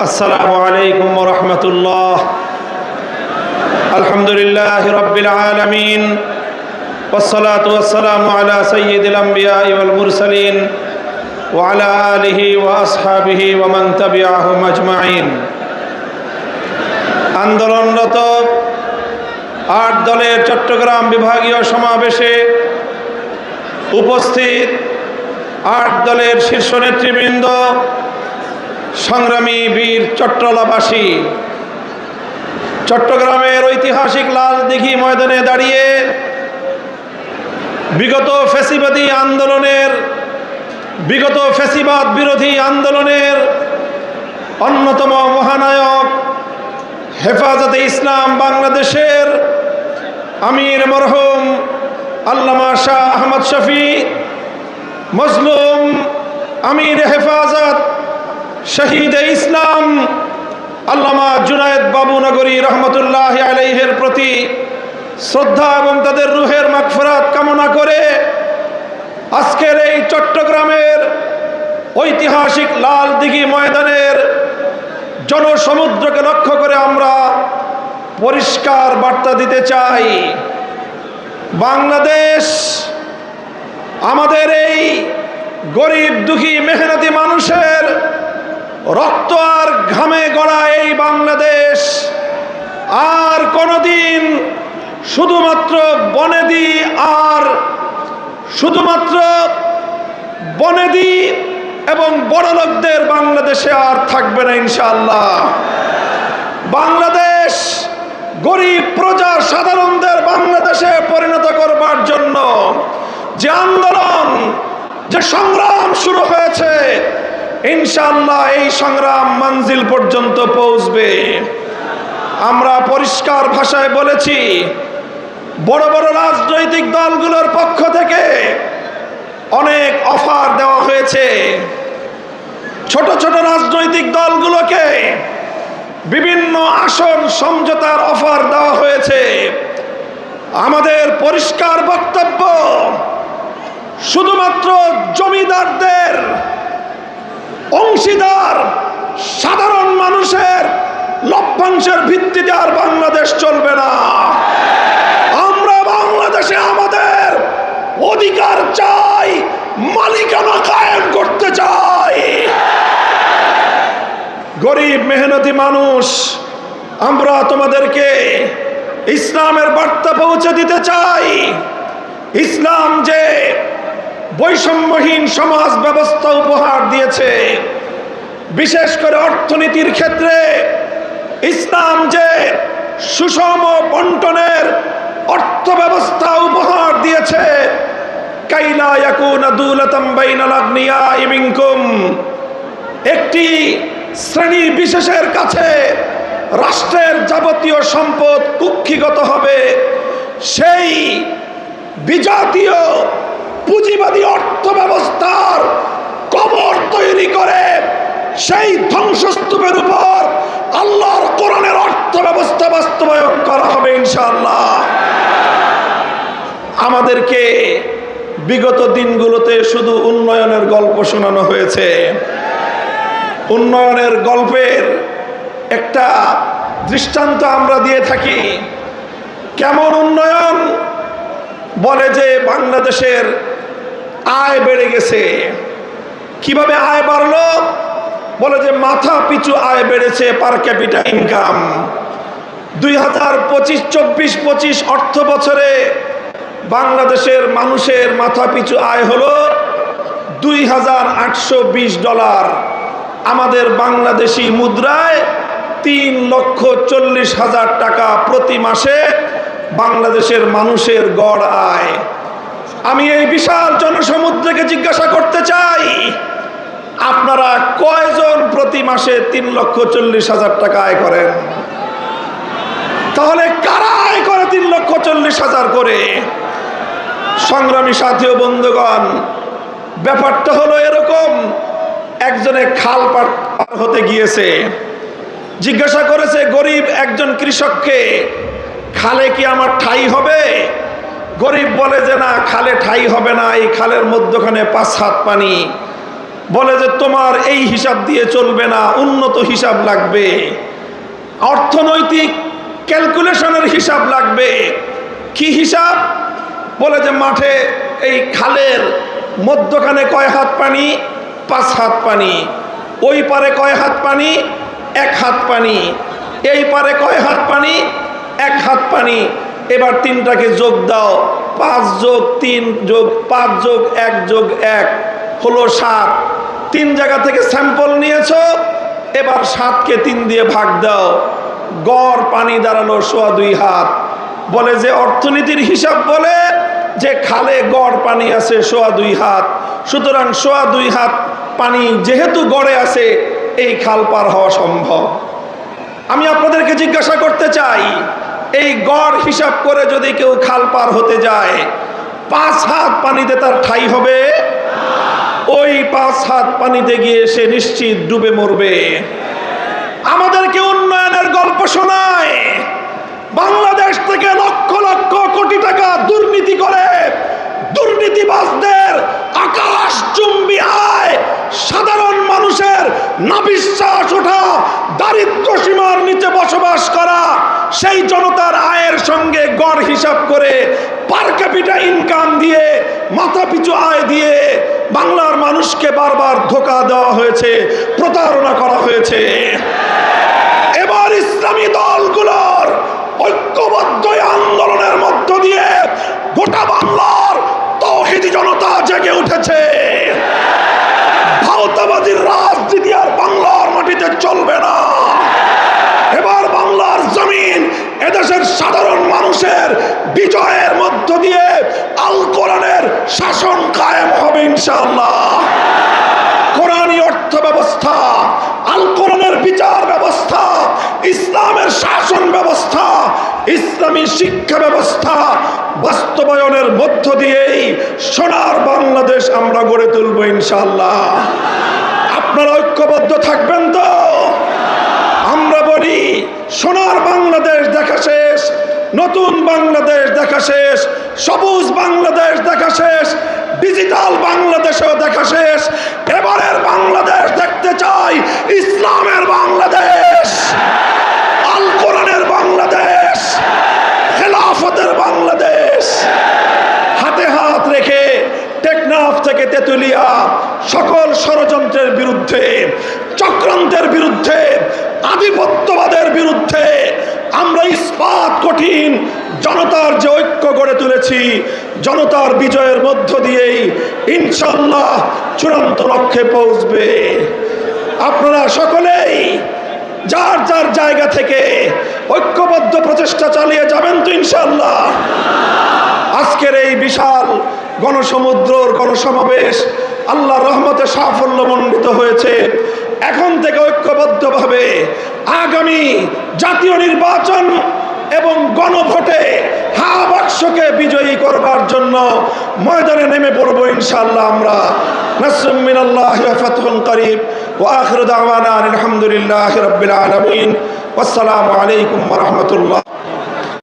আসসালামু আলাইকুম ওয়া রাহমাতুল্লাহ। আলহামদুলিল্লাহি রাব্বিল আলামিন ওয়াসসালাতু ওয়াসসালামু আলা সাইয়্যিদিল আমবিয়া'i ওয়াল মুরসালিন ওয়া আলা আলিহি ওয়া আসহাবিহি ওয়া মান তাবি'আহুম আজমাইন। আন্দোলনরত ৮ দলের চট্টগ্রাম বিভাগীয় সমাবেশে উপস্থিত ৮ দলের শীর্ষ নেতৃবৃন্দ, সংগ্রামী বীর চট্টলাবাসী, চট্টগ্রামের ঐতিহাসিক লালদিঘি ময়দানে দাঁড়িয়ে বিগত ফ্যাসিবাদ বিরোধী আন্দোলনের অন্যতম মহানায়ক হেফাজতে ইসলাম বাংলাদেশের আমির মরহুম আল্লামা শাহ আহমদ শফি, মজলুম আমির হেফাজত শহীদ ইসলাম আল্লামা জুনায়েদ বাবু নগরী রহমতুল্লাহ আলাইহির প্রতি শ্রদ্ধা এবং তাদের রুহের মাগফিরাত কামনা করে আজকের এই চট্টগ্রামের ঐতিহাসিক লালদিঘি ময়দানের জনসমুদ্রকে লক্ষ্য করে আমরা পরিষ্কার বার্তা দিতে চাই। বাংলাদেশ, আমাদের এই গরিব দুঃখী মেহনতি মানুষের রক্ত আর ঘামে গড়া এই বাংলাদেশ আর কোনোদিন শুধুমাত্র বনেদি এবং বড়লোকদের বাংলাদেশে আর থাকবে না ইনশাআল্লাহ। বাংলাদেশ গরিব প্রজা সাধারণদের বাংলাদেশে পরিণত করবার জন্য যে আন্দোলন, যে সংগ্রাম শুরু হয়েছে, ইনশাআল্লাহ এই সংগ্রাম মঞ্জিল পর্যন্ত পৌঁছবে। আমরা পরিষ্কার ভাষায় বলেছি, বড় বড় রাজনৈতিক দলগুলোর পক্ষ থেকে অনেক অফার দেওয়া হয়েছে। ছোট ছোট রাজনৈতিক দলগুলোকে বিভিন্ন আসন সমঝোতার অফার দেওয়া হয়েছে। আমাদের পরিষ্কার বক্তব্য, শুধুমাত্র জমিদারদের অংশীদার সাধারণ মানুষের লভ্যাংশের ভিত্তিতে আর বাংলাদেশ চলবে না। আমরা বাংলাদেশে আমাদের অধিকার চাই, মালিকানা কায়েম করতে চাই। গরিব মেহনতি মানুষ, আমরা তোমাদেরকে ইসলামের বার্তা পৌঁছে দিতে চাই। ইসলাম যে বৈষম্যহীন সমাজ ব্যবস্থা উপহার দিয়েছে, বিশেষ করে অর্থনীতির ক্ষেত্রে ইসলাম যে সুষম বন্টনের অর্থ ব্যবস্থা উপহার দিয়েছে, কাইলা ইয়াকুনা দুলাতাম বাইনাল আগনিয়াই মিনকুম, একটি শ্রেণী বিশেষের কাছে রাষ্ট্রের যাবতীয় সম্পদ কুক্ষিগত হবে, সেই বিজাতীয় পুঁজিবাদী অর্থ ব্যবস্থার কবর তৈরি করে সেই ধ্বংসস্তূপের উপর আল্লাহর কোরআনের অর্থ ব্যবস্থা বাস্তবায়ন করা হবে ইনশাআল্লাহ। আমাদেরকে বিগত দিনগুলোতে শুধু উন্নয়নের গল্প শোনানো হয়েছে। উন্নয়নের গল্পের একটা দৃষ্টান্ত আমরা দিয়ে থাকি। কেমন উন্নয়ন? বলে যে বাংলাদেশের আয় বেড়ে গেছে। কিভাবে আয় বাড়লো? বলে যে মাথা পিছু আয় বেড়েছে, পার ক্যাপিটা ইনকাম। 2025-24-25 অর্থ বছরে বাংলাদেশের মানুষের মাথা পিছু আয় হলো $2,820। আমাদের বাংলাদেশি মুদ্রায় 3,40,000 টাকা প্রতি মাসে বাংলাদেশের মানুষের গড় আয়। আমি এই বিশাল জনসমুদ্রকে জিজ্ঞাসা করতে চাই, আপনারা কয়জন প্রতি মাসে 3,40,000 টাকা আয় করেন? তাহলে কারা আয় করে 3,40,000 করে? সংগ্রামী সাথী ও বন্ধুগণ, ব্যাপারটা হলো এরকম। একজনে খাল পার হতে গিয়েছে, জিজ্ঞাসা করেছে গরিব একজন কৃষককে, খালে কি আমার ঠাই হবে? গরিব বলে যে না, খালে ঠাই হবে না, এই খালের মধ্যখানে 5 হাত পানি। বলে যে তোমার এই হিসাব দিয়ে চলবে না, উন্নত হিসাব লাগবে, অর্থনৈতিক ক্যালকুলেশনের হিসাব লাগবে। কি হিসাব? বলে যে মাঠে এই খালের মধ্যখানে কয় হাত পানি? 5 হাত পানি। ওই পারে কয় হাত পানি? 1 হাত পানি। এই পারে কয় হাত পানি? 1 হাত পানি। এবার তিনটাকে যোগ দাও, 5 যোগ 3 যোগ 5 যোগ 1 যোগ 1 হলো 7। 3 জায়গা থেকে স্যাম্পল নিয়েছো, এবার 7কে 3 দিয়ে ভাগ দাও, গড় পানি দাঁড়ালো 2.25 হাত। বলে যে অর্থনীতির হিসাব বলে যে খালে গড় পানি আছে 2.25 হাত, সুতরাং 2.25 হাত পানি যেহেতু গড়ে আছে, এই খাল পার হওয়া সম্ভব। আমি আপনাদেরকে জিজ্ঞাসা করতে চাই, এই গড় হিসাব করে যদি কেউ খাল পার হতে যায়, 5 হাত পানিতে তার ঠাঁই হবে? ওই 5 হাত পানিতে গিয়ে সে নিশ্চিত ডুবে মরবে। আমাদেরকে উন্নয়নের গল্প শোনায়, বাংলাদেশ থেকে লক্ষ লক্ষ কোটি টাকা দুর্নীতি করে দুর্নীতিবাজদের আকাশচুম্বী আয়, সাধারণ মানুষের নাভিশ্বাস ওঠা, দারিদ্র সীমার নিচে বসবাস করা সেই জনতার আয়ের সঙ্গে গড় হিসাব করে পার ক্যাপিটা ইনকাম দিয়ে, মাথা পিছু আয় দিয়ে বাংলার মানুষকে বারবার ধোঁকা দেওয়া হয়েছে, প্রতারণা করা হয়েছে। এবার ইসলামী দলগুলোর ঐক্যবদ্ধ আন্দোলনের মধ্য দিয়ে গোটা বাংলার তৌহিদি জনতা জেগে উঠেছে। ভাওতাবাজির রাজনীতি আর বাংলার মাটিতে চলবে না। এবার বাংলার জমিন এদেশের সাধারণ মানুষের বিজয়ের মধ্য দিয়ে আল কোরআনের শাসন কায়েম হবে ইনশাআল্লাহ। কোরআনী অর্থ ব্যবস্থা, আল কোরআনের বিচার ব্যবস্থা, ইসলামের শাসন ব্যবস্থা, ইসলামী শিক্ষা ব্যবস্থা বাস্তবায়নের মধ্য দিয়েই সোনার বাংলাদেশ আমরা গড়ে তুলব ইনশাআল্লাহ। আপনারা ঐক্যবদ্ধ থাকবেন তো? আমরা বলি সোনার বাংলাদেশ দেখা শেষ, নতুন বাংলাদেশ দেখা শেষ, সবুজ বাংলাদেশ দেখা শেষ, ডিজিটাল বাংলাদেশও দেখা শেষ। এবারের বাংলাদেশ দেখতে চাই ইসলামের বাংলাদেশ, আল কোরআনের বাংলাদেশ, খেলাফতের বাংলাদেশ। হাতে হাত রেখে টেকনাফ থেকে তেতুলিয়া সকল ষড়যন্ত্রের বিরুদ্ধে, চক্রান্তের বিরুদ্ধে, আধিপত্যবাদের বিরুদ্ধে আমরা ইস্পাত কঠিন জনতার যে ঐক্য গড়ে তুলেছি, জনতার বিজয়ের মধ্য দিয়েই ইনশাআল্লাহ চূড়ান্ত লক্ষ্যে পৌঁছবে। আপনারা সকলেই যার যার জায়গা থেকে ঐক্যবদ্ধ প্রচেষ্টা চালিয়ে যাবেন তো ইনশাআল্লাহ। আজকের এই বিশাল গণসমুদ্রর গণসমাবেশ আল্লাহর রহমতে সাফল্যমণ্ডিত হয়েছে। এখন থেকে ঐক্যবদ্ধভাবে আগামী জাতীয় নির্বাচন এবং গণভোটে হা বাক্সকে বিজয়ী করবার জন্য ময়দানে নেমে পড়বো ইনশাআল্লাহ। আমরা নাসরুম মিনাল্লাহি ওয়া ফাতহুন করিব ওয়া আখিরু দাওয়ানা আলহামদুলিল্লাহি রাব্বিল আলামিন। ওয়াসসালামু আলাইকুম ওয়া রাহমাতুল্লাহ।